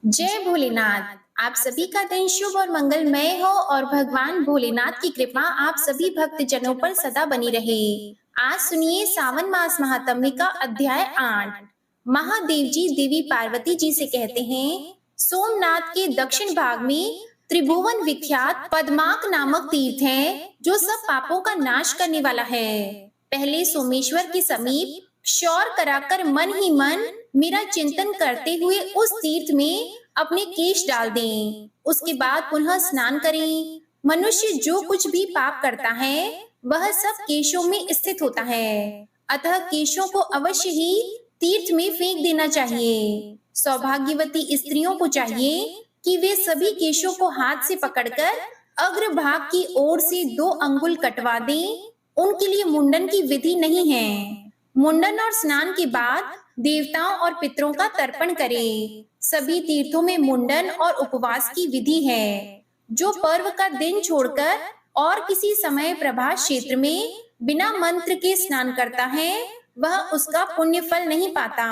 जय भोलेनाथ। आप सभी का दिन शुभ और मंगलमय हो और भगवान भोलेनाथ की कृपा आप सभी भक्त जनों पर सदा बनी रहे। आज सुनिए सावन मास महात्म्य का अध्याय 8। महादेव जी देवी पार्वती जी से कहते हैं, सोमनाथ के दक्षिण भाग में त्रिभुवन विख्यात पद्माक नामक तीर्थ है, जो सब पापों का नाश करने वाला है। पहले सोमेश्वर के समीप क्षौर कराकर मन ही मन मेरा चिंतन करते हुए उस तीर्थ में अपने केश डाल दें। उसके बाद पुनः स्नान करें। मनुष्य जो कुछ भी पाप करता है वह सब केशों में स्थित होता है, अतः केशों को अवश्य ही तीर्थ में फेंक देना चाहिए। सौभाग्यवती स्त्रियों को चाहिए कि वे सभी केशों को हाथ से पकड़कर अग्रभाग की ओर से 2 अंगुल कटवा दें। उनके लिए मुंडन की विधि नहीं है। मुंडन और स्नान के बाद देवताओं और पितरों का तर्पण करें। सभी तीर्थों में मुंडन और उपवास की विधि है। जो पर्व का दिन छोड़कर और किसी समय प्रभात क्षेत्र में बिना मंत्र के स्नान करता है वह उसका पुण्य फल नहीं पाता।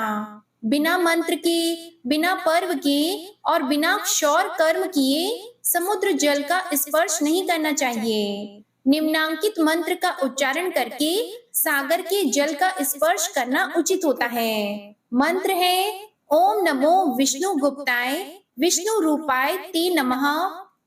बिना मंत्र के, बिना पर्व के और बिना क्षौर कर्म किए समुद्र जल का स्पर्श नहीं करना चाहिए। निम्नांकित मंत्र का उच्चारण करके सागर के जल का स्पर्श करना उचित होता है। मंत्र है, ओम नमो विष्णु गुप्ताय विष्णु रूपाय ते नमः,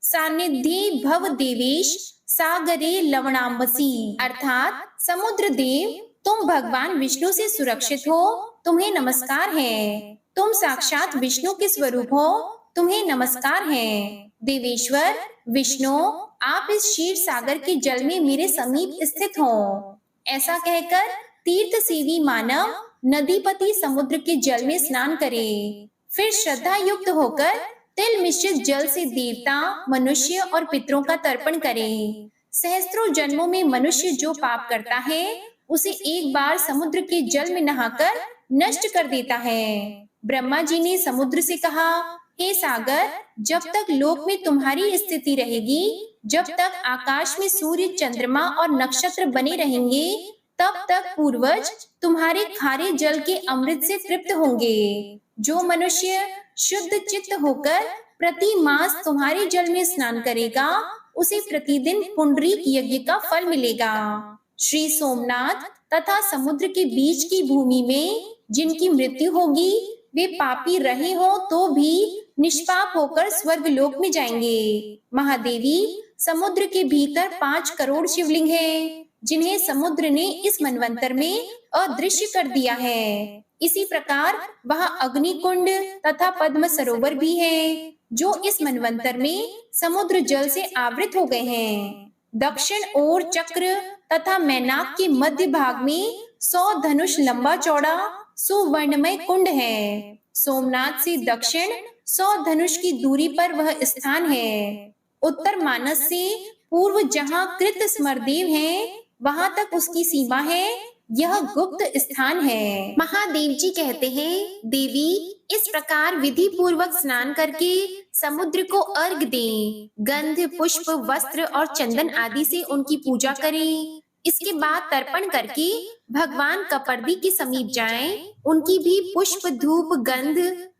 सानिध्ये भव देवेश सागरे लवणाम्बसी। अर्थात समुद्र देव, तुम भगवान विष्णु से सुरक्षित हो, तुम्हें नमस्कार है। तुम साक्षात विष्णु के स्वरूप हो, तुम्हें नमस्कार है। देवेश्वर विष्णु, आप इस क्षीर सागर के जल में मेरे समीप स्थित हो। ऐसा कहकर तीर्थ सेवी मानव नदीपति समुद्र के जल में स्नान करे। फिर श्रद्धा युक्त होकर तिल मिश्रित जल से देवता, मनुष्य और पितरों का तर्पण करे। सहस्त्रों जन्मों में मनुष्य जो पाप करता है उसे एक बार समुद्र के जल में नहाकर नष्ट कर देता है। ब्रह्मा जी ने समुद्र से कहा, हे सागर, जब तक लोक में तुम्हारी स्थिति रहेगी, जब तक आकाश में सूर्य, चंद्रमा और नक्षत्र बने रहेंगे, तब तक पूर्वज तुम्हारे खारे जल के अमृत से तृप्त होंगे। जो मनुष्य शुद्ध चित्त होकर प्रति मास तुम्हारे जल में स्नान करेगा, उसे प्रतिदिन पुंडरीक यज्ञ का फल मिलेगा। श्री सोमनाथ तथा समुद्र के बीच की भूमि में जिनकी मृत्यु होगी, वे पापी रहे हो तो भी निष्पाप होकर स्वर्ग लोक में जाएंगे। महादेवी, समुद्र के भीतर 5 करोड़ शिवलिंग हैं, जिन्हें समुद्र ने इस मनवंतर में अदृश्य कर दिया है। इसी प्रकार वह अग्निकुंड तथा पद्म सरोवर भी है, जो इस मनवंतर में समुद्र जल से आवृत हो गए हैं। दक्षिण ओर चक्र तथा मैनाक के मध्य भाग में 100 धनुष लंबा चौड़ा सुवर्णमय कुंड है। सोमनाथ से दक्षिण 100 धनुष की दूरी पर वह स्थान है। उत्तर मानस से पूर्व जहाँ कृत स्मरदेव है, वहां तक उसकी सीमा है। यह गुप्त स्थान है। महादेव जी कहते हैं, देवी, इस प्रकार विधि पूर्वक स्नान करके समुद्र को अर्घ दें। गंध, पुष्प, वस्त्र और चंदन आदि से उनकी पूजा करें। इसके बाद तर्पण करके भगवान कपर्दी के समीप जाएं। उनकी भी पुष्प, धूप, गंध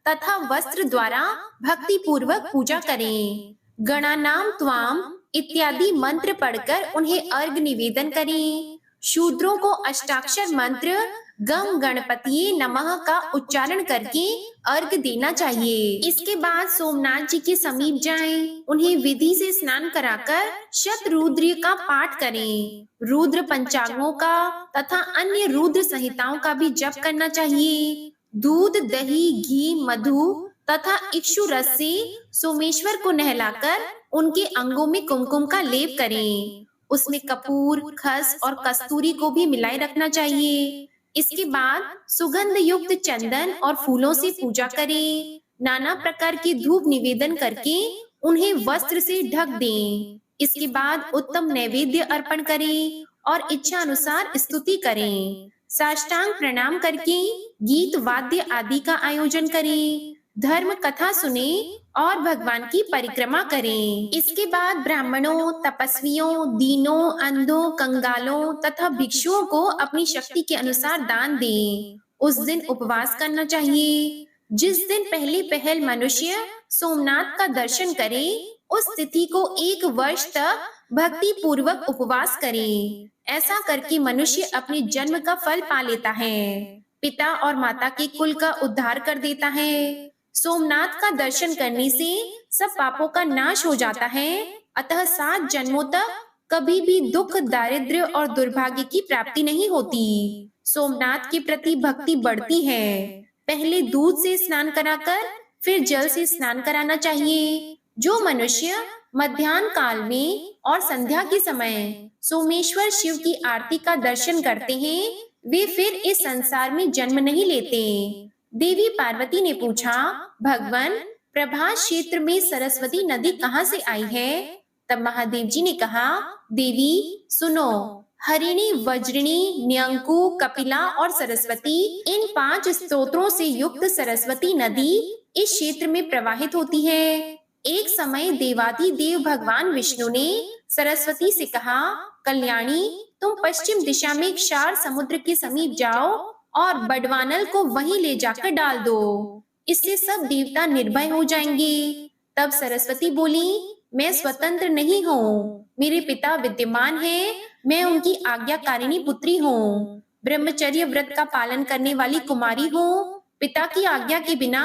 तथा वस्त्र द्वारा भक्ति पूर्वक पूजा करें। गणानाम त्वाम इत्यादि मंत्र पढ़कर उन्हें अर्घ निवेदन करें। शूद्रों को अष्टाक्षर मंत्र गम गणपतिये नमः का उच्चारण करके अर्घ देना चाहिए। इसके बाद सोमनाथ जी के समीप जाएं। उन्हें विधि से स्नान कराकर शतरुद्र का पाठ करें। रुद्र पंचांगों का तथा अन्य रुद्र संहिताओं का भी जप करना चाहिए। दूध, दही, घी, मधु तथा इक्षु रस से सोमेश्वर को नहलाकर उनके अंगों में कुमकुम का लेप करें। उसमें कपूर, खस और कस्तूरी को भी मिलाए रखना चाहिए। इसके बाद सुगंध युक्त चंदन और फूलों से पूजा करें। नाना प्रकार के धूप निवेदन करके उन्हें वस्त्र से ढक दें। इसके बाद उत्तम नैवेद्य अर्पण करें और इच्छा अनुसार स्तुति करें। साष्टांग प्रणाम करके गीत, वाद्य आदि का आयोजन करें। धर्म कथा सुने और भगवान की परिक्रमा करें। इसके बाद ब्राह्मणों, तपस्वियों, दीनों, अंधों, कंगालों तथा भिक्षुओं को अपनी शक्ति के अनुसार दान दें। उस दिन उपवास करना चाहिए। जिस दिन पहली पहल मनुष्य सोमनाथ का दर्शन करे, उस तिथि को 1 वर्ष तक भक्ति पूर्वक उपवास करे। ऐसा करके मनुष्य अपने जन्म का फल पा लेता है, पिता और माता के कुल का उद्धार कर देता है। सोमनाथ का दर्शन करने से सब पापों का नाश हो जाता है, अतः 7 जन्मों तक कभी भी दुख, दारिद्र्य और दुर्भाग्य की प्राप्ति नहीं होती। सोमनाथ के प्रति भक्ति बढ़ती है। पहले दूध से स्नान कराकर फिर जल से स्नान कराना चाहिए। जो मनुष्य मध्याह्न काल में और संध्या के समय सोमेश्वर शिव की आरती का दर्शन करते हैं, वे फिर इस संसार में जन्म नहीं लेते। देवी पार्वती ने पूछा, भगवान, प्रभास क्षेत्र में सरस्वती नदी कहाँ से आई है? तब महादेव जी ने कहा, देवी सुनो, हरिणी, वज्रिणी, न्यंकु, कपिला और सरस्वती, इन 5 स्तोत्रों से युक्त सरस्वती नदी इस क्षेत्र में प्रवाहित होती है। एक समय देवाधिदेव भगवान विष्णु ने सरस्वती से कहा, कल्याणी, तुम पश्चिम दिशा में क्षार समुद्र के समीप जाओ और बड़वानल को वहीं ले जाकर डाल दो, इससे सब देवता निर्भय हो जाएंगे। तब सरस्वती बोली, मैं स्वतंत्र नहीं हूँ, मेरे पिता विद्यमान हैं, मैं उनकी आज्ञाकारिणी पुत्री हूँ, ब्रह्मचर्य व्रत का पालन करने वाली कुमारी हूँ, पिता की आज्ञा के बिना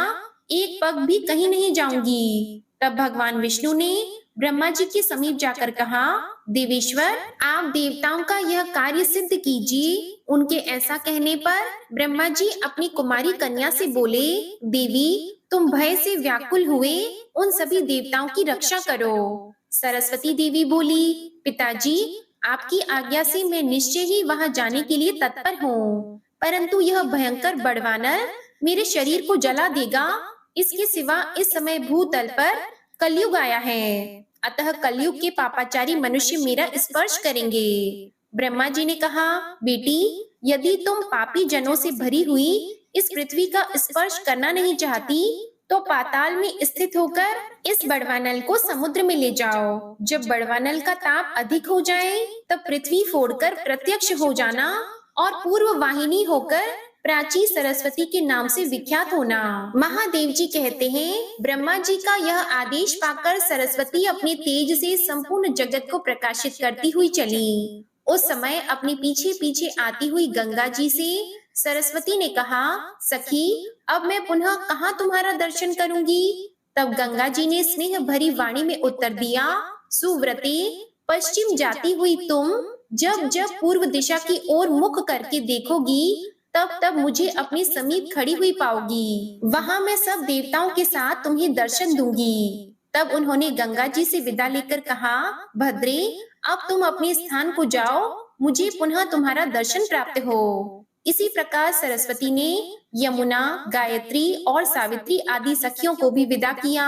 एक पग भी कहीं नहीं जाऊंगी। तब भगवान विष्णु ने ब्रह्मा जी के समीप जाकर कहा, देवेश्वर, आप देवताओं का यह कार्य सिद्ध कीजिए। उनके ऐसा कहने पर ब्रह्मा जी अपनी कुमारी कन्या से बोले, देवी, तुम भय से व्याकुल हुए उन सभी देवताओं की रक्षा करो। सरस्वती देवी बोली, पिताजी, आपकी आज्ञा से मैं निश्चय ही वहां जाने के लिए तत्पर हूँ, परंतु यह भयंकर बड़वानर मेरे शरीर को जला देगा। इसके सिवा इस समय भूतल पर कलयुग आया है, अतः कलयुग के पापाचारी मनुष्य मेरा स्पर्श करेंगे। ब्रह्मा जी ने कहा, बेटी, यदि तुम पापी जनों से भरी हुई इस पृथ्वी का स्पर्श करना नहीं चाहती, तो पाताल में स्थित होकर इस बड़वानल को समुद्र में ले जाओ। जब बड़वानल का ताप अधिक हो जाए, तब पृथ्वी फोड़कर प्रत्यक्ष हो जाना और पूर्व वाहिनी होकर प्राची सरस्वती के नाम से विख्यात होना। महादेव जी कहते हैं, ब्रह्मा जी का यह आदेश पाकर सरस्वती अपने तेज से संपूर्ण जगत को प्रकाशित करती हुई चली। उस समय अपने पीछे पीछे आती हुई गंगा जी से सरस्वती ने कहा, सखी, अब मैं पुनः कहाँ तुम्हारा दर्शन करूंगी? तब गंगा जी ने स्नेह भरी वाणी में उत्तर दिया, सुव्रते, पश्चिम जाती हुई तुम जब जब पूर्व दिशा की ओर मुख करके देखोगी, तब तब मुझे अपने समीप खड़ी हुई पाओगी। वहां मैं सब देवताओं के साथ तुम्हें दर्शन दूंगी। तब उन्होंने गंगा जी से विदा लेकर कहा, भद्रे, अब तुम अपने स्थान को जाओ, मुझे पुनः तुम्हारा दर्शन प्राप्त हो। इसी प्रकार सरस्वती ने यमुना, गायत्री और सावित्री आदि सखियों को भी विदा किया।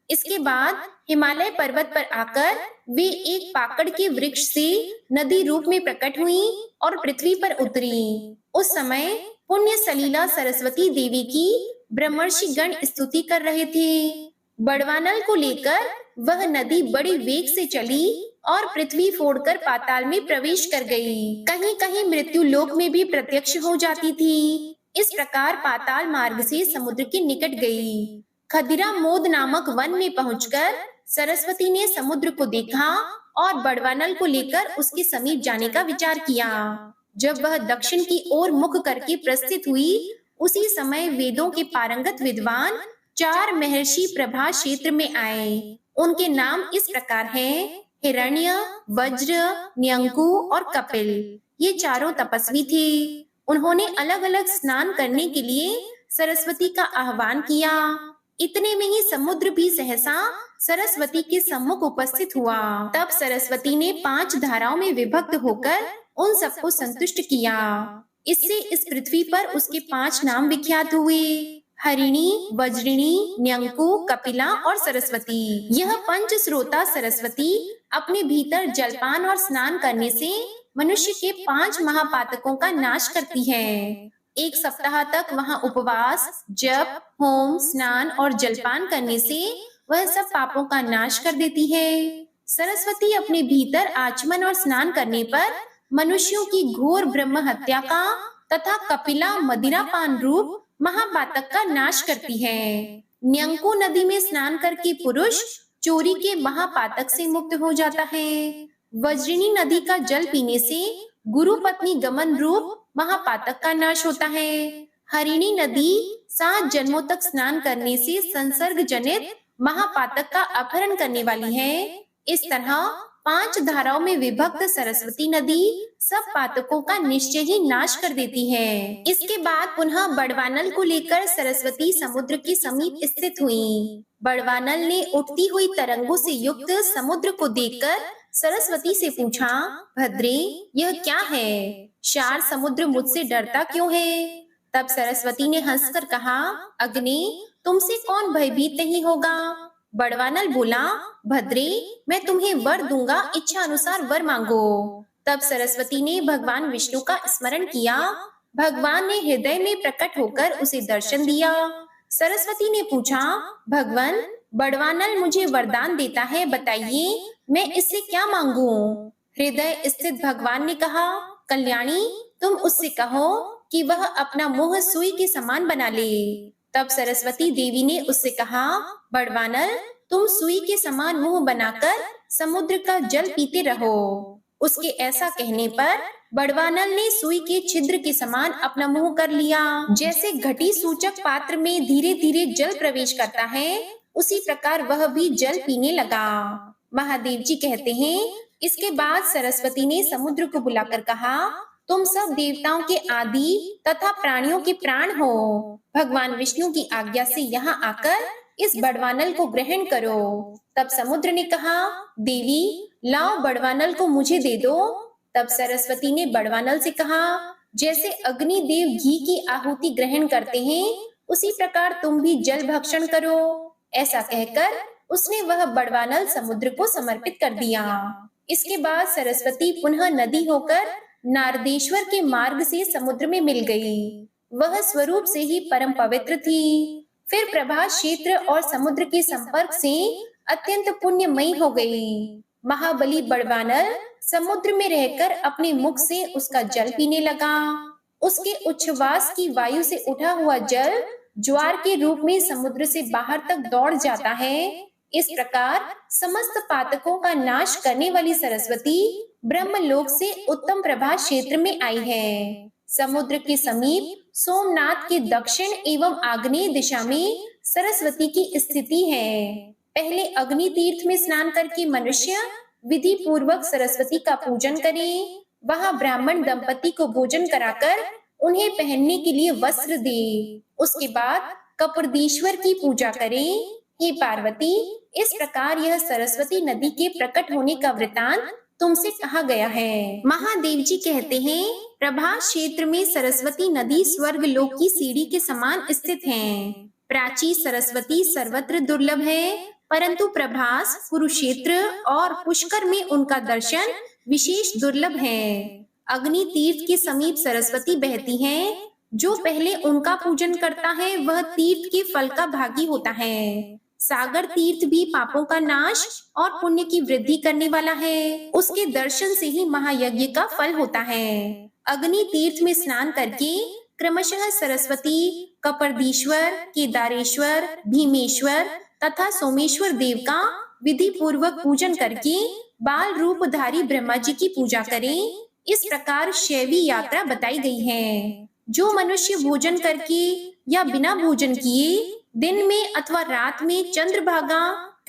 इसके बाद हिमालय पर्वत पर आकर वे एक पाकड़ के वृक्ष से नदी रूप में प्रकट हुई और पृथ्वी पर उतरी। उस समय पुण्य सलीला सरस्वती देवी की ब्रह्मर्षि गण स्तुति कर रहे थे। बड़वानल को लेकर वह नदी बड़े वेग से चली और पृथ्वी फोड़कर पाताल में प्रवेश कर गई। कहीं कहीं मृत्यु लोक में भी प्रत्यक्ष हो जाती थी। इस प्रकार पाताल मार्ग से समुद्र के निकट गई। खदिरा मोद नामक वन में पहुंचकर सरस्वती ने समुद्र को देखा और बड़वानल को लेकर उसके समीप जाने का विचार किया। जब वह दक्षिण की ओर मुख करके प्रस्थित हुई, उसी समय वेदों के पारंगत विद्वान 4 महर्षि प्रभा क्षेत्र में आए। उनके नाम इस प्रकार हैं, हिरण्य, वज्र, न्यंकु और कपिल। ये चारों तपस्वी थे। उन्होंने अलग अलग स्नान करने के लिए सरस्वती का आह्वान किया। इतने में ही समुद्र भी सहसा सरस्वती के सम्मुख उपस्थित हुआ। तब सरस्वती ने 5 धाराओं में विभक्त होकर उन सबको संतुष्ट किया। इससे इस पृथ्वी पर उसके 5 नाम विख्यात हुए, हरिणी, वज्रिणी, न्यंकु, कपिला और सरस्वती। यह पंच स्रोता सरस्वती अपने भीतर जलपान और स्नान करने से मनुष्य के 5 महापातकों का नाश करती है। 1 सप्ताह तक वहां उपवास, जप, होम, स्नान और जलपान करने से वह सब पापों का नाश कर देती है। सरस्वती अपने भीतर आचमन और स्नान करने पर मनुष्यों की घोर ब्रह्म हत्या का तथा कपिला मदिरापान रूप महापातक का नाश करती है। न्यंको नदी में स्नान करके पुरुष चोरी के महापातक से मुक्त हो जाता है। वज्रिणी नदी का जल पीने से गुरु पत्नी गमन रूप महापातक का नाश होता है। हरिणी नदी 7 जन्मों तक स्नान करने से संसर्ग जनित महापातक का अपहरण करने वाली है। इस तरह 5 धाराओं में विभक्त सरस्वती नदी सब पातकों का निश्चय ही नाश कर देती है। इसके बाद पुनः बड़वानल को लेकर सरस्वती समुद्र के समीप स्थित हुई। बड़वानल ने उठती हुई तरंगों से युक्त समुद्र को देखकर सरस्वती से पूछा, भद्रे, यह क्या है? शार समुद्र मुझसे डरता क्यों है? तब सरस्वती ने हंसकर कहा, अग्नि, तुमसे कौन भयभीत नहीं होगा? बड़वानल बोला, भद्रे, मैं तुम्हें वर दूंगा, इच्छा अनुसार वर मांगो। तब सरस्वती ने भगवान विष्णु का स्मरण किया। भगवान ने हृदय में प्रकट होकर उसे दर्शन दिया। सरस्वती ने पूछा, भगवान, बड़वानल मुझे वरदान देता है, बताइए मैं इससे क्या मांगू? हृदय स्थित भगवान ने कहा, कल्याणी, तुम उससे कहो कि वह अपना मुंह सुई के समान बना ले। तब सरस्वती देवी ने उससे कहा, बड़वानल, तुम सुई के समान मुंह बनाकर समुद्र का जल पीते रहो। उसके ऐसा कहने पर बड़वानल ने सुई के छिद्र के समान अपना मुंह कर लिया। जैसे घटी सूचक पात्र में धीरे धीरे जल प्रवेश करता है, उसी प्रकार वह भी जल पीने लगा। महादेव जी कहते हैं, इसके बाद सरस्वती ने समुद्र को बुलाकर कहा, तुम सब देवताओं के आदि तथा प्राणियों के प्राण हो। भगवान विष्णु की आज्ञा से यहाँ आकर इस बड़वानल को ग्रहण करो। तब समुद्र ने कहा, देवी, लाओ बड़वानल को मुझे दे दो। तब सरस्वती ने बड़वानल से कहा, जैसे अग्नि देव घी की आहुति ग्रहण करते हैं, उसी प्रकार तुम भी जल भक्षण करो। ऐसा कहकर उसने वह बड़वानल समुद्र को समर्पित कर दिया। इसके बाद सरस्वती पुनः नदी होकर नारदेश्वर के मार्ग से समुद्र में मिल गई। वह स्वरूप से ही परम पवित्र थी। फिर प्रभास क्षेत्र और समुद्र के संपर्क से अत्यंत पुण्यमयी हो गई। महाबली बड़वानल समुद्र में रहकर अपने मुख से उसका जल पीने लगा। उसके उच्छ्वास की वायु से उठा हुआ जल ज्वार के रूप में समुद्र से बाहर तक दौड़ जाता है। इस प्रकार समस्त पातकों का नाश करने वाली सरस्वती ब्रह्मलोक से उत्तम प्रभास क्षेत्र में आई है। समुद्र के समीप सोमनाथ के दक्षिण एवं आग्नेय दिशा में सरस्वती की स्थिति है। पहले अग्नि तीर्थ में स्नान करके मनुष्य विधि पूर्वक सरस्वती का पूजन करे। वहां ब्राह्मण दंपति को भोजन कराकर उन्हें पहनने के लिए वस्त्र दे। उसके बाद कपूरदीश्वर की पूजा करे। हे पार्वती, इस प्रकार यह सरस्वती नदी के प्रकट होने का वृतांत तुमसे कहा गया है। महादेव जी कहते हैं, प्रभास क्षेत्र में सरस्वती नदी स्वर्ग लोक की सीढ़ी के समान स्थित है। प्राची सरस्वती सर्वत्र दुर्लभ है, परंतु प्रभास, कुरुक्षेत्र और पुष्कर में उनका दर्शन विशेष दुर्लभ है। अग्नि तीर्थ के समीप सरस्वती बहती हैं। जो पहले उनका पूजन करता है वह तीर्थ के फल का भागी होता है। सागर तीर्थ भी पापों का नाश और पुण्य की वृद्धि करने वाला है। उसके दर्शन से ही महायज्ञ का फल होता है। अग्नि तीर्थ में स्नान करके क्रमशः सरस्वती, कपर्दीश्वर, केदारेश्वर, भीमेश्वर तथा सोमेश्वर देव का विधि पूर्वक पूजन करके बाल रूपधारी ब्रह्मा जी की पूजा करें। इस प्रकार शैवी यात्रा बताई गई है। जो मनुष्य भोजन करके या बिना भोजन किए दिन में अथवा रात में चंद्रभागा,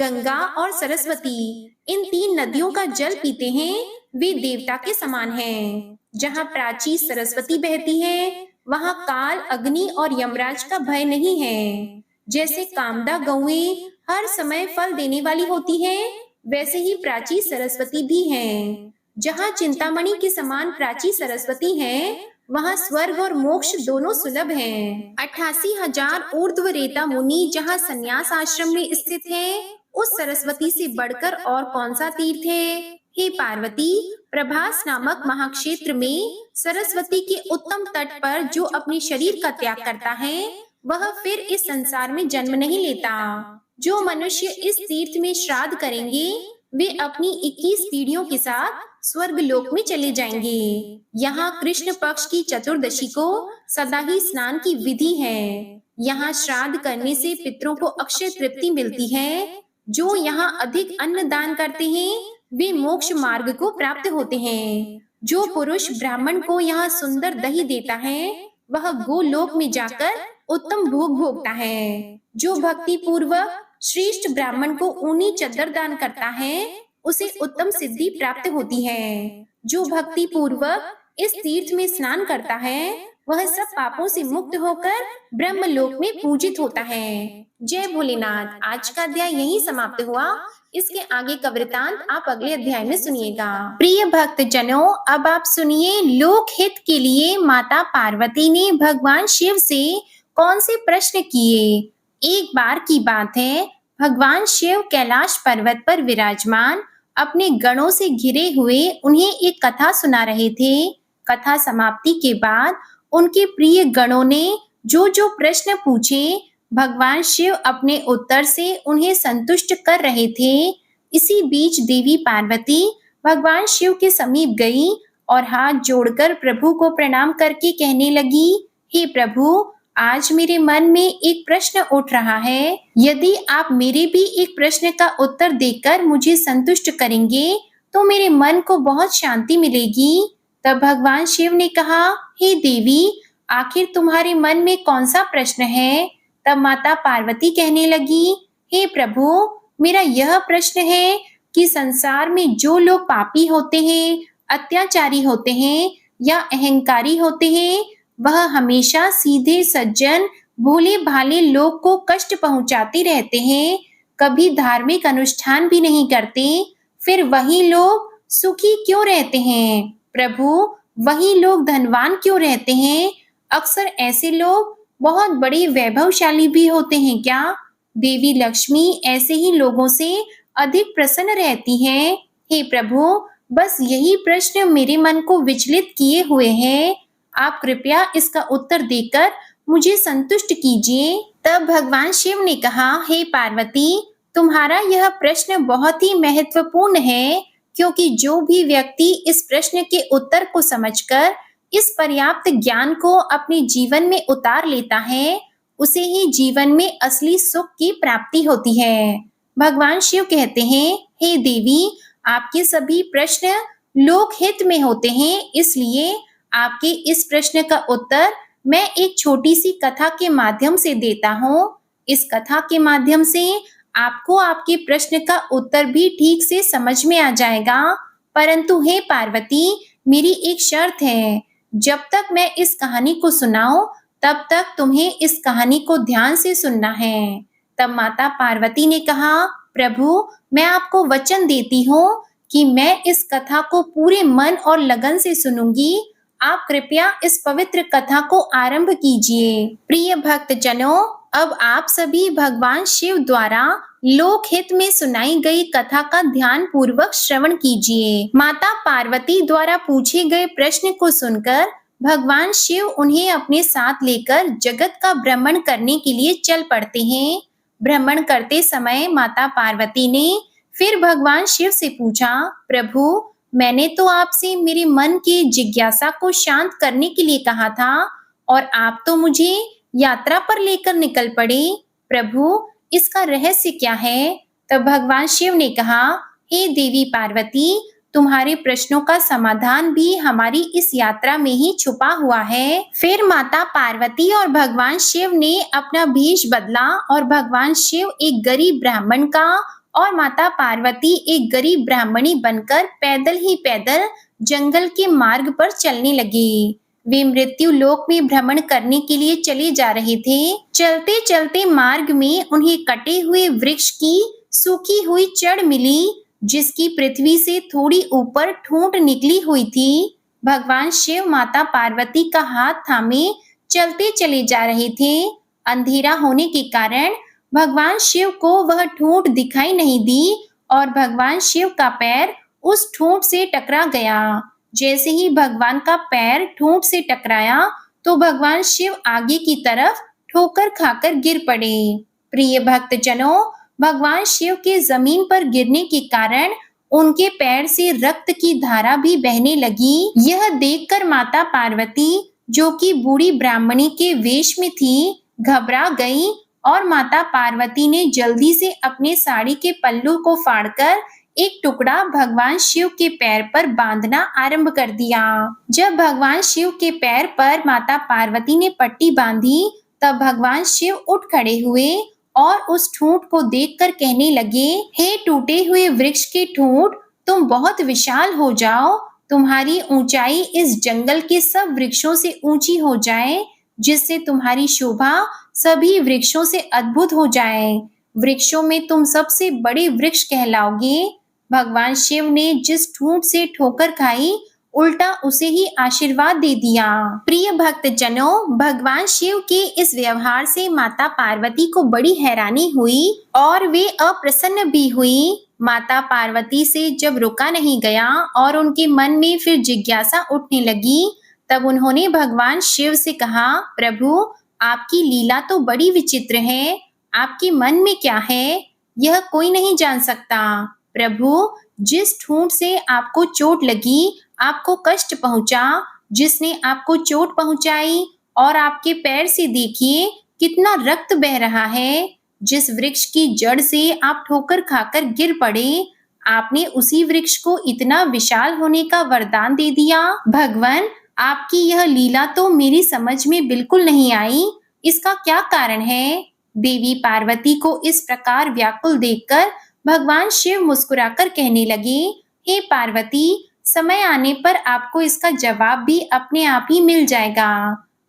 गंगा और सरस्वती इन 3 नदियों का जल पीते हैं, वे देवता के समान हैं। जहाँ प्राची सरस्वती बहती है, वहाँ काल, अग्नि और यमराज का भय नहीं है। जैसे कामदा गौएं हर समय फल देने वाली होती हैं, वैसे ही प्राची सरस्वती भी हैं। जहाँ चिंतामणि के समान प्राची सरस्वती हैं, वहाँ स्वर्ग और मोक्ष दोनों सुलभ हैं। 88,000 ऊर्ध्व रेता मुनि जहाँ संन्यास आश्रम में स्थित है, उस सरस्वती से बढ़कर और कौन सा तीर्थ है? हे पार्वती, प्रभास नामक महाक्षेत्र में सरस्वती के उत्तम तट पर जो अपने शरीर का त्याग करता है, वह फिर इस संसार में जन्म नहीं लेता। जो मनुष्य इस तीर्थ में श्राद्ध करेंगे, वे अपनी 21 पीढ़ियों के साथ स्वर्ग लोक में चले जाएंगे। यहाँ कृष्ण पक्ष की चतुर्दशी को सदा ही स्नान की विधि है। यहाँ श्राद्ध करने से पितरों को अक्षय तृप्ति मिलती है। जो यहाँ अधिक अन्न दान करते हैं वे मोक्ष मार्ग को प्राप्त होते हैं। जो पुरुष ब्राह्मण को यहाँ सुंदर दही देता है वह गोलोक में जाकर उत्तम भोग भोगता है। जो भक्ति पूर्वक श्रेष्ठ ब्राह्मण को ऊनी चद्दर दान करता है उसे उत्तम सिद्धि प्राप्त होती है। जो भक्ति पूर्वक इस तीर्थ में स्नान करता है वह सब पापों से मुक्त होकर ब्रह्मलोक में पूजित होता है। जय भोलेनाथ। आज का अध्याय यहीं समाप्त हुआ। इसके आगे का वृतांत आप अगले अध्याय में सुनिएगा। प्रिय भक्त जनों, अब आप सुनिए लोक हित के लिए माता पार्वती ने भगवान शिव से कौन से प्रश्न किए। एक बार की बात है, भगवान शिव कैलाश पर्वत पर विराजमान अपने गणों से घिरे हुए उन्हें एक कथा सुना रहे थे। कथा समाप्ति के बाद उनके प्रिय गणों ने जो जो प्रश्न पूछे भगवान शिव अपने उत्तर से उन्हें संतुष्ट कर रहे थे। इसी बीच देवी पार्वती भगवान शिव के समीप गई और हाथ जोड़कर प्रभु को प्रणाम करके कहने लगी, हे प्रभु, आज मेरे मन में एक प्रश्न उठ रहा है। यदि आप मेरे भी एक प्रश्न का उत्तर देकर मुझे संतुष्ट करेंगे तो मेरे मन को बहुत शांति मिलेगी। तब भगवान शिव ने कहा, हे देवी, आखिर तुम्हारे मन में कौन सा प्रश्न है। तब माता पार्वती कहने लगी, हे प्रभु, मेरा यह प्रश्न है कि संसार में जो लोग पापी होते हैं, अत्याचारी होते हैं या अहंकारी होते हैं वह हमेशा सीधे सज्जन भोले भाले लोग को कष्ट पहुंचाते रहते हैं, कभी धार्मिक अनुष्ठान भी नहीं करते। फिर वही लोग सुखी क्यों रहते हैं। प्रभु, वही लोग धनवान क्यों रहते हैं। अक्सर ऐसे लोग बहुत बड़े वैभवशाली भी होते हैं क्या। देवी लक्ष्मी ऐसे ही लोगों से अधिक प्रसन्न रहती है। हे प्रभु, बस यही प्रश्न मेरे मन को विचलित किए हुए है। आप कृपया इसका उत्तर देकर मुझे संतुष्ट कीजिए। तब भगवान शिव ने कहा, हे पार्वती, तुम्हारा यह प्रश्न बहुत ही महत्वपूर्ण है, क्योंकि जो भी व्यक्ति इस प्रश्न के उत्तर को समझकर इस पर्याप्त ज्ञान को अपने जीवन में उतार लेता है उसे ही जीवन में असली सुख की प्राप्ति होती है। भगवान शिव कहते हैं, हे देवी, आपके सभी प्रश्न लोक हित में होते हैं, इसलिए आपके इस प्रश्न का उत्तर मैं एक छोटी सी कथा के माध्यम से देता हूँ। इस कथा के माध्यम से आपको आपके प्रश्न का उत्तर भी ठीक से समझ में आ जाएगा। परंतु हे पार्वती, मेरी एक शर्त है, जब तक मैं इस कहानी को सुनाऊं तब तक तुम्हें इस कहानी को ध्यान से सुनना है। तब माता पार्वती ने कहा, प्रभु, मैं आपको वचन देती हूँ कि मैं इस कथा को पूरे मन और लगन से सुनूंगी। आप कृपया इस पवित्र कथा को आरंभ कीजिए। प्रिय भक्त जनों, अब आप सभी भगवान शिव द्वारा लोक हित में सुनाई गई कथा का ध्यान पूर्वक श्रवण कीजिए। माता पार्वती द्वारा पूछे गए प्रश्न को सुनकर भगवान शिव उन्हें अपने साथ लेकर जगत का भ्रमण करने के लिए चल पड़ते हैं। भ्रमण करते समय माता पार्वती ने फिर भगवान शिव से पूछा, प्रभु, मैंने तो आपसे मेरे मन की जिज्ञासा को शांत करने के लिए कहा था और आप तो मुझे यात्रा पर लेकर निकल पड़े। प्रभु, इसका रहस्य क्या है। तब भगवान शिव ने कहा, हे देवी पार्वती, तुम्हारे प्रश्नों का समाधान भी हमारी इस यात्रा में ही छुपा हुआ है। फिर माता पार्वती और भगवान शिव ने अपना भेष बदला और भगवान शिव एक गरीब ब्राह्मण का और माता पार्वती एक गरीब ब्राह्मणी बनकर पैदल ही पैदल जंगल के मार्ग पर चलने लगे। वे मृत्यु लोक में भ्रमण करने के लिए चले जा रहे थे। चलते चलते मार्ग में उन्हें कटे हुए वृक्ष की सूखी हुई जड़ मिली, जिसकी पृथ्वी से थोड़ी ऊपर ठूंठ निकली हुई थी। भगवान शिव माता पार्वती का हाथ थामे चलते चले जा रहे थे। अंधेरा होने के कारण भगवान शिव को वह ठूंठ दिखाई नहीं दी और भगवान शिव का पैर उस ठूंठ से टकरा गया। जैसे ही भगवान का पैर ठूंठ से टकराया तो भगवान शिव आगे की तरफ ठोकर खाकर गिर पड़े। प्रिय भक्त जनों, भगवान शिव के जमीन पर गिरने के कारण उनके पैर से रक्त की धारा भी बहने लगी। यह देखकर माता पार्वती, जो कि बूढ़ी ब्राह्मणी के वेश में थी, घबरा गई और माता पार्वती ने जल्दी से अपने साड़ी के पल्लू को फाड़कर एक टुकड़ा भगवान शिव के पैर पर बांधना आरंभ कर दिया। जब भगवान शिव के पैर पर माता पार्वती ने पट्टी बांधी, तब भगवान शिव उठ खड़े हुए और उस ठूंठ को देखकर कहने लगे, हे टूटे हुए वृक्ष के ठूंठ, तुम बहुत विशाल हो जाओ। तुम्हारी ऊंचाई इस जंगल के सब वृक्षों से ऊंची हो जाए, जिससे तुम्हारी शोभा सभी वृक्षों से अद्भुत हो जाए। वृक्षों में तुम सबसे बड़े वृक्ष कहलाओगे। भगवान शिव ने जिस ठूंठ से ठोकर खाई, उल्टा उसे ही आशीर्वाद दे दिया। प्रिय भक्त जनों, भगवान शिव के इस व्यवहार से माता पार्वती को बड़ी हैरानी हुई और वे अप्रसन्न भी हुई। माता पार्वती से जब रुका नहीं गया और उनके मन में फिर जिज्ञासा उठने लगी, तब उन्होंने भगवान शिव से कहा, प्रभु, आपकी लीला तो बड़ी विचित्र है। आपके मन में क्या है, यह कोई नहीं जान सकता। प्रभु, जिस ठूंठ से आपको चोट लगी, आपको कष्ट पहुंचा, जिसने आपको चोट पहुंचाई, और आपके पैर से देखिए कितना रक्त बह रहा है। जिस वृक्ष की जड़ से आप ठोकर खाकर गिर पड़े, आपने उसी वृक्ष को इतना विशाल होने का वरदान दे दिया। भगवान, आपकी यह लीला तो मेरी समझ में बिल्कुल नहीं आई। इसका क्या कारण है? देवी पार्वती को इस प्रकार व्याकुल देखकर भगवान शिव मुस्कुराकर कहने लगे, हे पार्वती, समय आने पर आपको इसका जवाब भी अपने आप ही मिल जाएगा।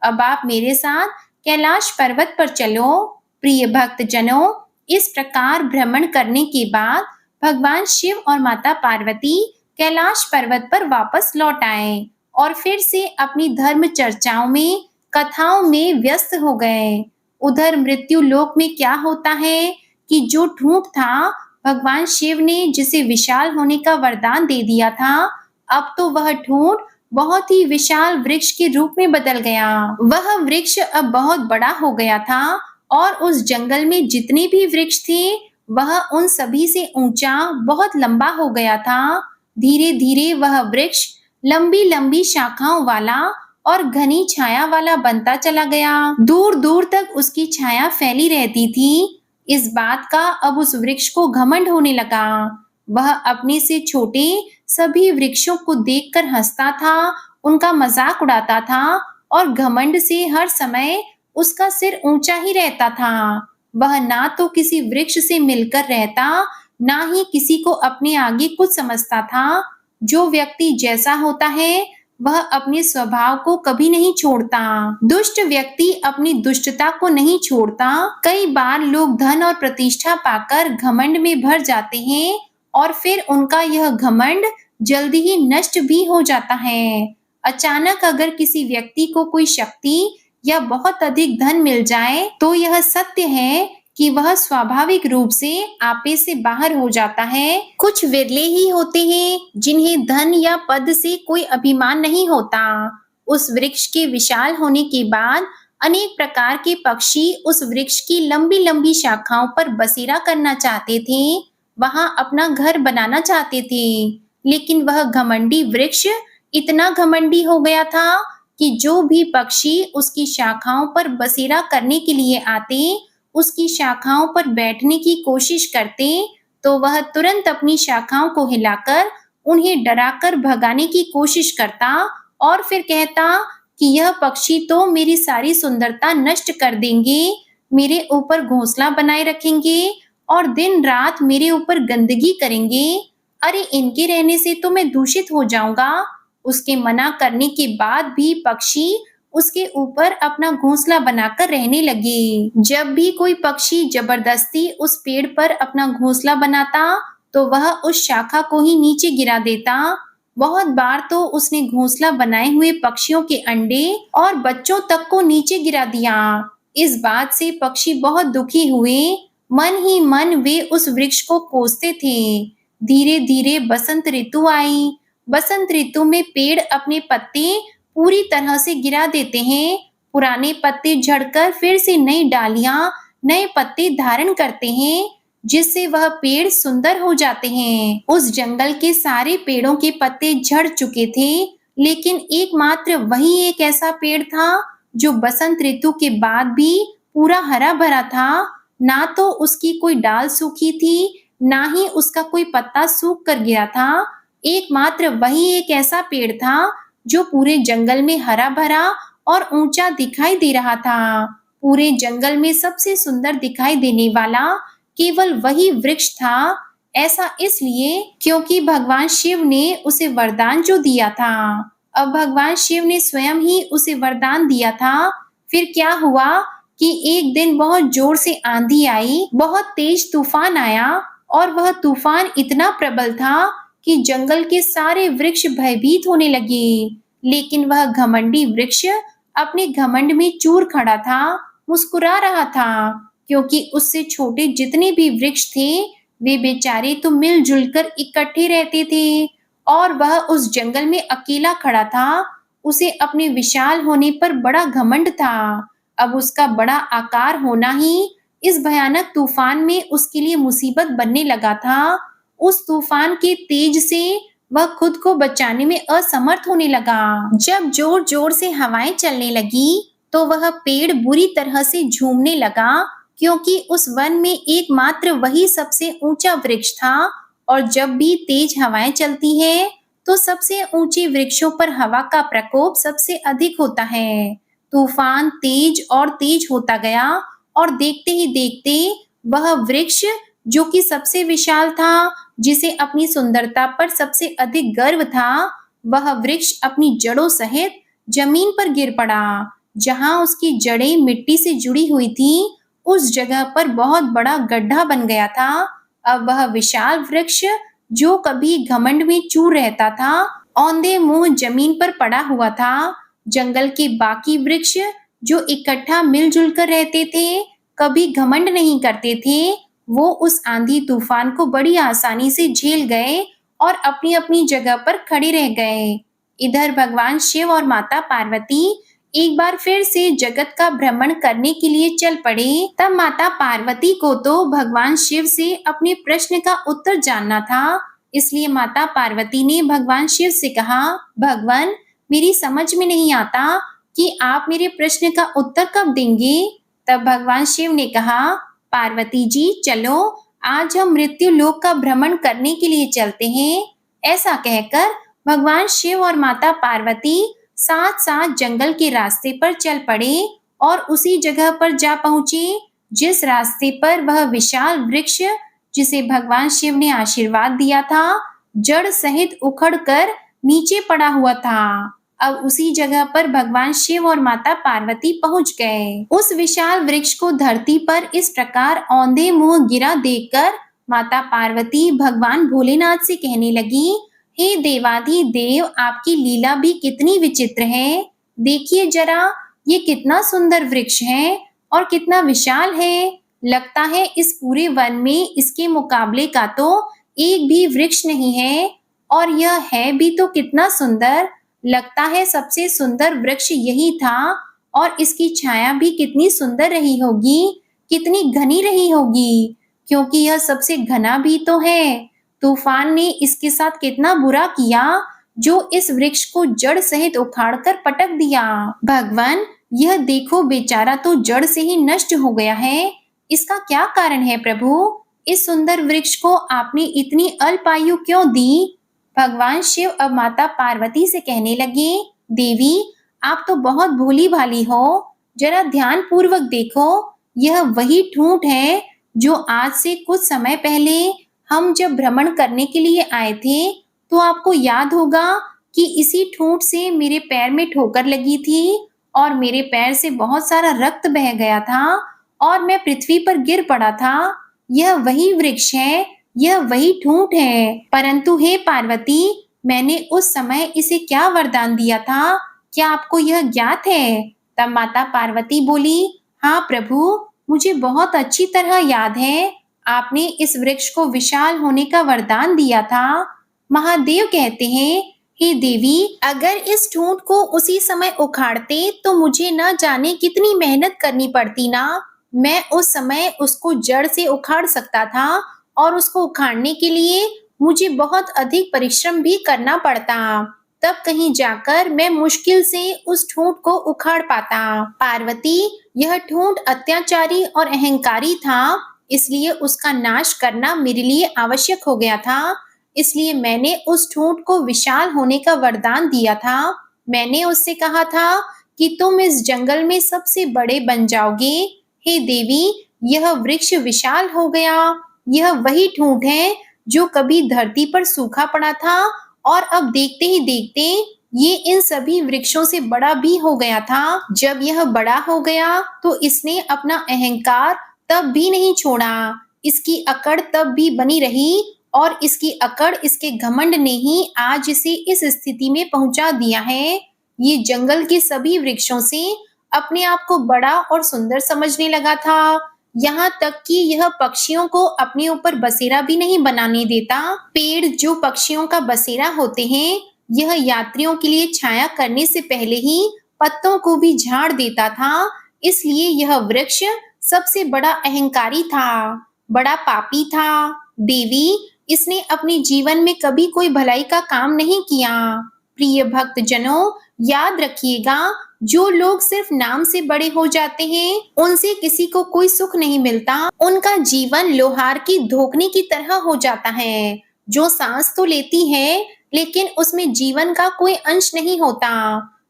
अब आप मेरे साथ कैलाश पर्वत पर चलो। प्रिय भक्त जनों, इस प्रकार भ्रमण करने के बाद भगवान शिव और माता पार्वती कैलाश पर्वत पर वापस लौट आए और फिर से अपनी धर्म चर्चाओं में, कथाओं में व्यस्त हो गए। उधर मृत्यु लोक में क्या होता है कि जो ठूंठ था भगवान शिव ने जिसे विशाल होने का वरदान दे दिया था, अब तो वह ठूंठ बहुत ही विशाल वृक्ष के रूप में बदल गया। वह वृक्ष अब बहुत बड़ा हो गया था और उस जंगल में जितने भी वृक्ष थे, वह उन सभी से ऊंचा, बहुत लंबा हो गया था। धीरे धीरे वह वृक्ष लंबी लंबी शाखाओं वाला और घनी छाया वाला बनता चला गया। दूर दूर तक उसकी छाया फैली रहती थी। इस बात का अब उस वृक्ष को घमंड होने लगा। वह अपने से छोटे सभी वृक्षों को देखकर हंसता था, उनका मजाक उड़ाता था और घमंड से हर समय उसका सिर ऊंचा ही रहता था। वह ना तो किसी वृक्ष से मिलकर रहता, ना ही किसी को अपने आगे कुछ समझता था। जो व्यक्ति जैसा होता है, वह अपने स्वभाव को कभी नहीं छोड़ता। दुष्ट व्यक्ति अपनी दुष्टता को नहीं छोड़ता। कई बार लोग धन और प्रतिष्ठा पाकर घमंड में भर जाते हैं और फिर उनका यह घमंड जल्दी ही नष्ट भी हो जाता है। अचानक अगर किसी व्यक्ति को कोई शक्ति या बहुत अधिक धन मिल जाए, तो यह सत्य है कि वह स्वाभाविक रूप से आपे से बाहर हो जाता है। कुछ विरले ही होते हैं जिन्हें धन या पद से कोई अभिमान नहीं होता। उस वृक्ष के विशाल होने के बाद अनेक प्रकार के पक्षी उस वृक्ष की लंबी लंबी शाखाओं पर बसेरा करना चाहते थे, वहां अपना घर बनाना चाहते थे। लेकिन वह घमंडी वृक्ष इतना घमंडी हो गया था कि जो भी पक्षी उसकी शाखाओं पर बसेरा करने के लिए आते, उसकी शाखाओं पर बैठने की कोशिश करते, तो वह तुरंत अपनी शाखाओं को हिलाकर उन्हें डराकर भगाने की कोशिश करता और फिर कहता कि यह पक्षी तो मेरी सारी सुंदरता नष्ट कर देंगे, मेरे ऊपर घोंसला बनाए रखेंगे और दिन रात मेरे ऊपर गंदगी करेंगे। अरे, इनके रहने से तो मैं दूषित हो जाऊंगा। उसके मना करने के बाद भी पक्षी उसके ऊपर अपना घोंसला बनाकर रहने लगे। जब भी कोई पक्षी जबरदस्ती उस पेड़ पर अपना घोंसला बनाता, तो वह उस शाखा को ही नीचे गिरा देता। बहुत बार तो उसने घोंसला बनाए हुए पक्षियों के अंडे और बच्चों तक को नीचे गिरा दिया। इस बात से पक्षी बहुत दुखी हुए। मन ही मन वे उस वृक्ष को कोसते थे। धीरे धीरे बसंत ऋतु आई। बसंत ऋतु में पेड़ अपने पत्ते पूरी तरह से गिरा देते हैं। पुराने पत्ते झड़कर फिर से नई डालियां, नए पत्ते धारण करते हैं। जिससे वह पेड़ सुंदर हो जाते हैं। उस जंगल के सारे पेड़ों के पत्ते झड़ चुके थे, लेकिन एकमात्र वही एक ऐसा पेड़ था जो बसंत ऋतु के बाद भी पूरा हरा भरा था। ना तो उसकी कोई डाल सूखी थी, ना ही उसका कोई पत्ता सूख कर गिरा था। एकमात्र वही एक ऐसा पेड़ था जो पूरे जंगल में हरा भरा और ऊंचा दिखाई दे रहा था। पूरे जंगल में सबसे सुंदर दिखाई देने वाला केवल वही वृक्ष था। ऐसा इसलिए क्योंकि भगवान शिव ने उसे वरदान जो दिया था। अब भगवान शिव ने स्वयं ही उसे वरदान दिया था। फिर क्या हुआ कि एक दिन बहुत जोर से आंधी आई, बहुत तेज तूफान आया और वह तूफान इतना प्रबल था कि जंगल के सारे वृक्ष भयभीत होने लगे। लेकिन वह घमंडी वृक्ष अपने घमंड में चूर खड़ा था, मुस्कुरा रहा था, क्योंकि उससे छोटे जितने भी वृक्ष थे वे बेचारे तो मिलजुल कर इकट्ठे रहते थे और वह उस जंगल में अकेला खड़ा था। उसे अपने विशाल होने पर बड़ा घमंड था। अब उसका बड़ा आकार होना ही इस भयानक तूफान में उसके लिए मुसीबत बनने लगा था। उस तूफान के तेज से वह खुद को बचाने में असमर्थ होने लगा। जब जोर जोर से हवाएं चलने लगी तो वह पेड़ बुरी तरह से झूमने लगा, क्योंकि उस वन में एकमात्र वही सबसे ऊंचा वृक्ष था और जब भी तेज हवाएं चलती है तो सबसे ऊंचे वृक्षों पर हवा का प्रकोप सबसे अधिक होता है। तूफान तेज और तेज होता गया और देखते ही देखते वह वृक्ष जो कि सबसे विशाल था, जिसे अपनी सुंदरता पर सबसे अधिक गर्व था, वह वृक्ष अपनी जड़ों सहित जमीन पर गिर पड़ा। जहां उसकी जड़ें मिट्टी से जुड़ी हुई थी, उस जगह पर बहुत बड़ा गड्ढा बन गया था। अब वह विशाल वृक्ष जो कभी घमंड में चूर रहता था, औंधे मुंह जमीन पर पड़ा हुआ था। जंगल के बाकी वृक्ष जो इकट्ठा मिलजुल कर रहते थे, कभी घमंड नहीं करते थे, वो उस आंधी तूफान को बड़ी आसानी से झेल गए और अपनी अपनी जगह पर खड़े रह गए। इधर भगवान शिव और माता पार्वती एक बार फिर से जगत का भ्रमण करने के लिए चल पड़े। तब माता पार्वती को तो भगवान शिव से अपने प्रश्न का उत्तर जानना था, इसलिए माता पार्वती ने भगवान शिव से कहा, भगवान, मेरी समझ में नहीं आता कि आप मेरे प्रश्न का उत्तर कब देंगे। तब भगवान शिव ने कहा, पार्वती जी चलो, आज हम मृत्यु लोक का भ्रमण करने के लिए चलते हैं। ऐसा कहकर भगवान शिव और माता पार्वती साथ साथ जंगल के रास्ते पर चल पड़े और उसी जगह पर जा पहुंचे जिस रास्ते पर वह विशाल वृक्ष, जिसे भगवान शिव ने आशीर्वाद दिया था, जड़ सहित उखड़कर नीचे पड़ा हुआ था। अब उसी जगह पर भगवान शिव और माता पार्वती पहुंच गए। उस विशाल वृक्ष को धरती पर इस प्रकार औंधे मुंह गिरा देखकर माता पार्वती भगवान भोलेनाथ से कहने लगी, हे देवाधिदेव, आपकी लीला भी कितनी विचित्र है। देखिए जरा, ये कितना सुंदर वृक्ष है और कितना विशाल है। लगता है इस पूरे वन में इसके मुकाबले का तो एक भी वृक्ष नहीं है। और यह है भी तो कितना सुंदर। लगता है सबसे सुंदर वृक्ष यही था और इसकी छाया भी कितनी सुंदर रही होगी, कितनी घनी रही होगी, क्योंकि यह सबसे घना भी तो है। तूफान ने इसके साथ कितना बुरा किया जो इस वृक्ष को जड़ सहित उखाड़कर पटक दिया। भगवान, यह देखो, बेचारा तो जड़ से ही नष्ट हो गया है। इसका क्या कारण है प्रभु? इस सुंदर वृक्ष को आपने इतनी अल्पायु क्यों दी? भगवान शिव अब माता पार्वती से कहने लगे, देवी, आप तो बहुत भोली भाली हो। जरा ध्यान पूर्वक देखो, यह वही ठूंठ है जो आज से कुछ समय पहले हम जब भ्रमण करने के लिए आए थे तो आपको याद होगा कि इसी ठूंठ से मेरे पैर में ठोकर लगी थी और मेरे पैर से बहुत सारा रक्त बह गया था और मैं पृथ्वी पर गिर पड़ा था। यह वही वृक्ष है, यह वही ठूंठ है। परंतु हे पार्वती, मैंने उस समय इसे क्या वरदान दिया था, क्या आपको यह ज्ञात है? तब माता पार्वती बोली, हाँ प्रभु, मुझे बहुत अच्छी तरह याद है। आपने इस वृक्ष को विशाल होने का वरदान दिया था। महादेव कहते हैं, हे देवी, अगर इस ठूंठ को उसी समय उखाड़ते तो मुझे न जाने कितनी मेहनत करनी पड़ती ना। मैं उस समय उसको जड़ से उखाड़ सकता था और उसको उखाड़ने के लिए मुझे बहुत अधिक परिश्रम भी करना पड़ता। तब कहीं जाकर मैं मुश्किल से उस ठूंठ को उखाड़ पाता। पार्वती, यह ठूंठ अत्याचारी और अहंकारी था, इसलिए उसका नाश करना मेरे लिए आवश्यक हो गया था। इसलिए मैंने उस ठूंठ को विशाल होने का वरदान दिया था। मैंने उससे कहा था कि तुम इस जंगल में सबसे बड़े बन जाओगे। हे देवी, यह वृक्ष विशाल हो गया। यह वही ठूंठ है जो कभी धरती पर सूखा पड़ा था और अब देखते ही देखते ये इन सभी वृक्षों से बड़ा भी हो गया था। जब यह बड़ा हो गया तो इसने अपना अहंकार तब भी नहीं छोड़ा। इसकी अकड़ तब भी बनी रही और इसकी अकड़, इसके घमंड ने ही आज इसे इस स्थिति में पहुंचा दिया है। ये जंगल के सभी वृक्षों से अपने आप को बड़ा और सुंदर समझने लगा था। यहाँ तक कि यह पक्षियों को अपने ऊपर बसेरा भी नहीं बनाने देता। पेड़ जो पक्षियों का बसेरा होते हैं, यह यात्रियों के लिए छाया करने से पहले ही पत्तों को भी झाड़ देता था। इसलिए यह वृक्ष सबसे बड़ा अहंकारी था, बड़ा पापी था। देवी, इसने अपने जीवन में कभी कोई भलाई का काम नहीं किया। प्रिय भक्त जनों, याद रखिएगा, जो लोग सिर्फ नाम से बड़े हो जाते हैं, उनसे किसी को कोई सुख नहीं मिलता। उनका जीवन लोहार की धोखने की तरह हो जाता है, जो सांस तो लेती है लेकिन उसमें जीवन का कोई अंश नहीं होता।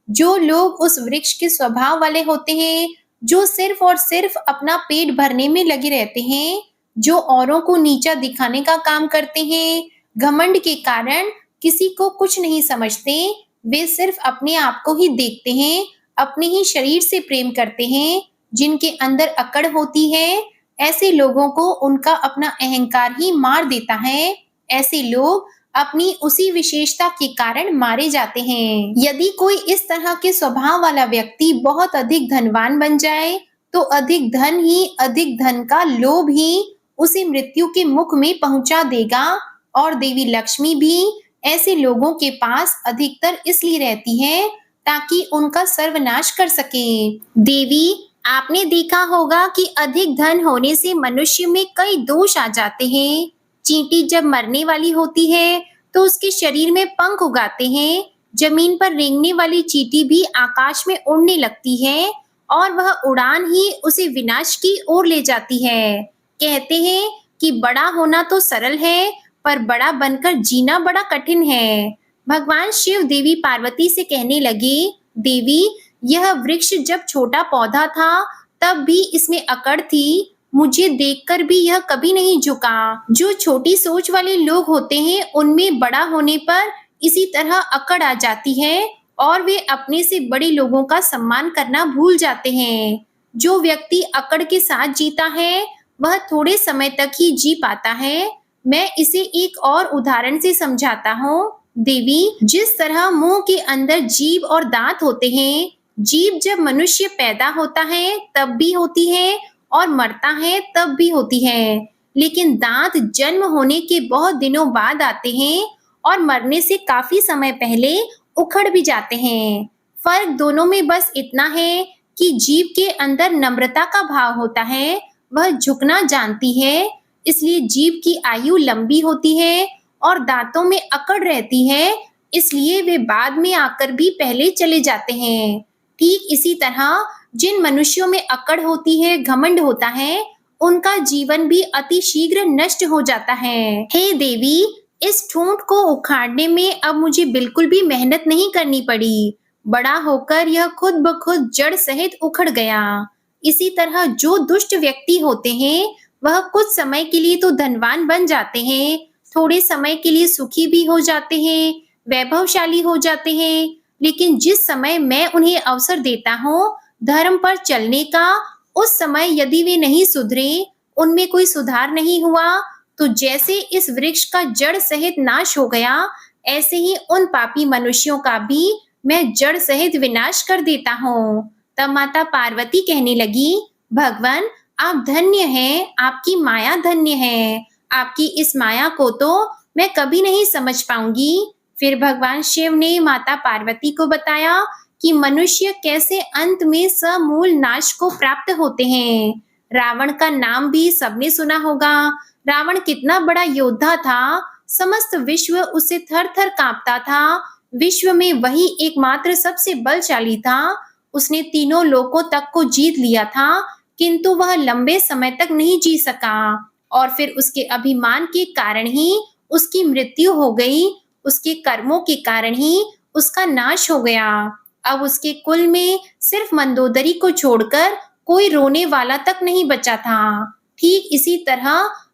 जो लोग उस वृक्ष के स्वभाव वाले होते हैं, जो सिर्फ और सिर्फ अपना पेट भरने में लगे रहते हैं, जो औरों को नीचा दिखाने का काम करते हैं, घमंड के कारण किसी को कुछ नहीं समझते, वे सिर्फ अपने आप को ही देखते हैं, अपने ही शरीर से प्रेम करते हैं, जिनके अंदर अकड़ होती है, ऐसे लोगों को उनका अपना अहंकार ही मार देता है। ऐसे लोग अपनी उसी विशेषता के कारण मारे जाते हैं। यदि कोई इस तरह के स्वभाव वाला व्यक्ति बहुत अधिक धनवान बन जाए, तो अधिक धन ही, अधिक धन का लोभ ही उसे मृत्यु के मुख में पहुंचा देगा। और देवी लक्ष्मी भी ऐसे लोगों के पास अधिकतर इसलिए रहती है ताकि उनका सर्वनाश कर सके। देवी, आपने देखा होगा कि अधिक धन होने से मनुष्य में कई दोष आ जाते हैं। चींटी जब मरने वाली होती है तो उसके शरीर में पंख उगाते हैं। जमीन पर रेंगने वाली चींटी भी आकाश में उड़ने लगती है और वह उड़ान ही उसे विनाश की ओर ले जाती है। कहते हैं कि बड़ा होना तो सरल है, पर बड़ा बनकर जीना बड़ा कठिन है। भगवान शिव देवी पार्वती से कहने लगे, देवी, यह वृक्ष जब छोटा पौधा था तब भी इसमें अकड़ थी। मुझे देखकर भी यह कभी नहीं झुका। जो छोटी सोच वाले लोग होते हैं, उनमें बड़ा होने पर इसी तरह अकड़ आ जाती है और वे अपने से बड़े लोगों का सम्मान करना भूल जाते हैं। जो व्यक्ति अकड़ के साथ जीता है, वह थोड़े समय तक ही जी पाता है। मैं इसे एक और उदाहरण से समझाता हूँ। देवी, जिस तरह मुंह के अंदर जीभ और दांत होते हैं, जीभ जब मनुष्य पैदा होता है तब भी होती है और मरता है तब भी होती है, लेकिन दांत जन्म होने के बहुत दिनों बाद आते हैं और मरने से काफी समय पहले उखड़ भी जाते हैं। फर्क दोनों में बस इतना है कि जीभ के अंदर नम्रता का भाव होता है, वह झुकना जानती है, इसलिए जीभ की आयु लंबी होती है और दांतों में अकड़ रहती है, इसलिए वे बाद में आकर भी पहले चले जाते हैं। ठीक इसी तरह जिन मनुष्यों में अकड़ होती है, घमंड होता है, उनका जीवन भी अति शीघ्र नष्ट हो जाता है। हे देवी, इस ठूंठ को उखाड़ने में अब मुझे बिल्कुल भी मेहनत नहीं करनी पड़ी। बड़ा होकर यह खुद ब खुद जड़ सहित उखड़ गया। इसी तरह जो दुष्ट व्यक्ति होते हैं, वह कुछ समय के लिए तो धनवान बन जाते हैं, थोड़े समय के लिए सुखी भी हो जाते हैं, वैभवशाली हो जाते हैं, लेकिन जिस समय मैं उन्हें अवसर देता हूँ धर्म पर चलने का, उस समय यदि वे नहीं सुधरे, उनमें कोई सुधार नहीं हुआ, तो जैसे इस वृक्ष का जड़ सहित नाश हो गया, ऐसे ही उन पापी मनुष्यों का भी मैं जड़ सहित विनाश कर देता हूँ। तब माता पार्वती कहने लगी, भगवान, आप धन्य हैं, आपकी माया धन्य है। आपकी इस माया को तो मैं कभी नहीं समझ पाऊंगी। फिर भगवान शिव ने माता पार्वती को बताया कि मनुष्य कैसे अंत में समूल नाश को प्राप्त होते हैं। रावण का नाम भी सबने सुना होगा। रावण कितना बड़ा योद्धा था, समस्त विश्व उससे थर-थर कांपता था। विश्व में वही एकमात्र सबसे बलशाली था। उसने तीनों लोकों तक को जीत लिया था, किंतु वह लंबे समय तक नहीं जी सका और फिर उसके अभिमान के कारण ही उसकी मृत्यु हो गई। उसके कर्मों के कारण ही उसका नाश हो गया। अब उसके कुल में सिर्फ मंदोदरी को छोड़कर कोई रोने वाला तक नहीं बचा था। ठीक इसी तरह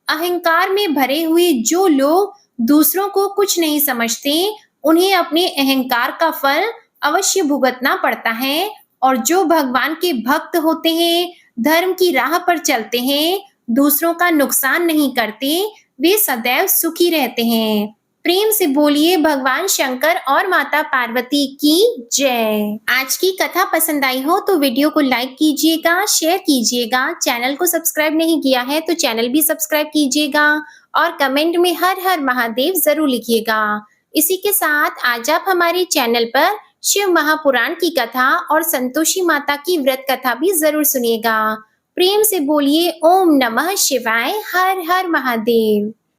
अहंकार में भरे हुए जो लोग दूसरों को कुछ नहीं समझते, उन्हें अपने अहंकार का फल अवश्य भुगतना पड़ता है। और जो भगवान के भक्त होते हैं, धर्म की राह पर चलते हैं, दूसरों का नुकसान नहीं करते, वे सदैव सुखी रहते हैं। प्रेम से बोलिए भगवान शंकर और माता पार्वती की जय। आज की कथा पसंद आई हो तो वीडियो को लाइक कीजिएगा, शेयर कीजिएगा। चैनल को सब्सक्राइब नहीं किया है तो चैनल भी सब्सक्राइब कीजिएगा और कमेंट में हर हर महादेव जरूर लिखिएगा। इसी के साथ आज आप हमारे चैनल पर शिव महापुराण की कथा और संतोषी माता की व्रत कथा भी जरूर सुनिएगा। प्रेम से बोलिए ओम नमः शिवाय, हर हर महादेव।